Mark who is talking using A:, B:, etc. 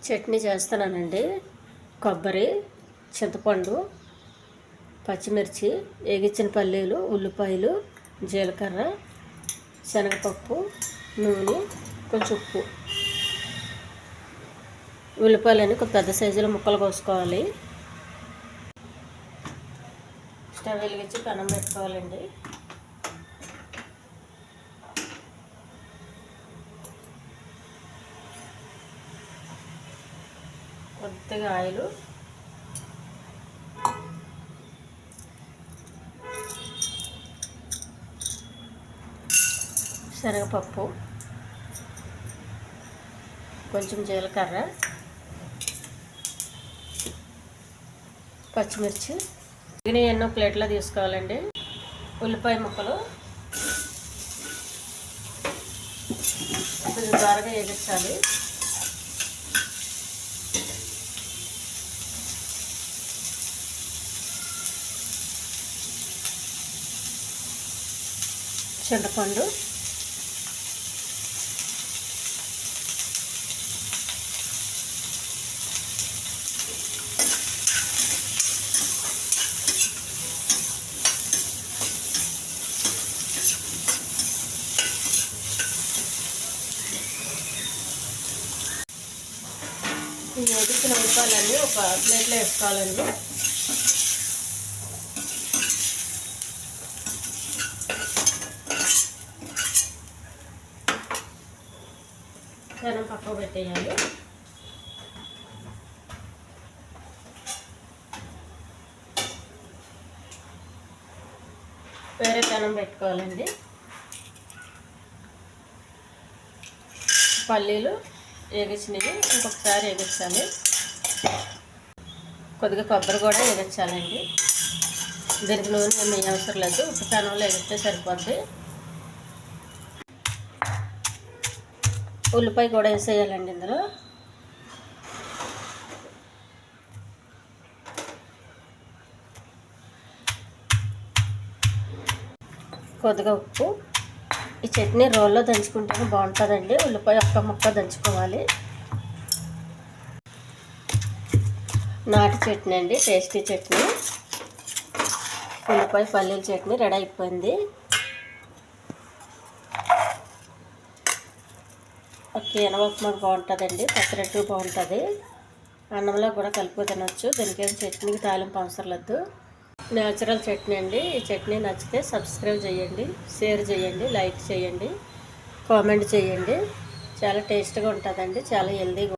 A: చట్నీ చేస్తున్నానండి. కొబ్బరి, చింతపండు, పచ్చిమిర్చి, వేగించిన పల్లీలు, ఉల్లిపాయలు, జీలకర్ర, శనగపప్పు, నూనె, కొంచెం ఉప్పు. ఉల్లిపాయలని కొంచెం పెద్ద సైజులో ముక్కలు కోసుకోవాలి. స్టవ్ వెలిగించి పెనం పెట్టుకోవాలండి. కొద్దిగా ఆయిలు, శనగపప్పు, కొంచెం జీలకర్ర, పచ్చిమిర్చి. ఇవి ఎన్నో ప్లేట్లో తీసుకోవాలండి. ఉల్లిపాయ ముక్కలు కొంచెం ద్వారగా వేగించాలి. చింతపండు, ఈ వేగించిన ఉల్లిపాయలన్నీ ఒక ప్లేట్లో వేసుకోవాలండి. పెనం పక్కకు పెట్టేయాలి. వేరే పెనం పెట్టుకోవాలండి. పల్లీలు వేగించినవి ఇంకొకసారి వేగించాలి. కొద్దిగా కొబ్బరి కూడా వేగించాలండి. దీనికి నూనె ఏమీ అవసరం లేదు. ఉప్పు పెనంలో వేగిస్తే సరిపోద్ది. ఉల్లిపాయ కూడా వేసేయాలండి ఇందులో. కొద్దిగా ఉప్పు. ఈ చట్నీ రోల్లో దంచుకుంటేనే బాగుంటుందండి. ఉల్లిపాయ ఒక్క ముక్క దంచుకోవాలి. నాటు చట్నీ అండి, టేస్టీ చట్నీ. ఉల్లిపాయ పల్లీల చట్నీ రెడీ అయిపోయింది. కీనవ ఉప్మాకు బాగుంటుందండి, పెసరట్టు బాగుంటుంది. అన్నంలో కూడా కలుపు తినొచ్చు. దీనికేం చట్నీకి తాలింపు అవసరం లేదు. న్యాచురల్ చట్నీ అండి. ఈ చట్నీ నచ్చితే సబ్స్క్రైబ్ చేయండి, షేర్ చేయండి, లైక్ చేయండి, కామెంట్ చేయండి. చాలా టేస్ట్గా ఉంటుందండి, చాలా హెల్తీగా.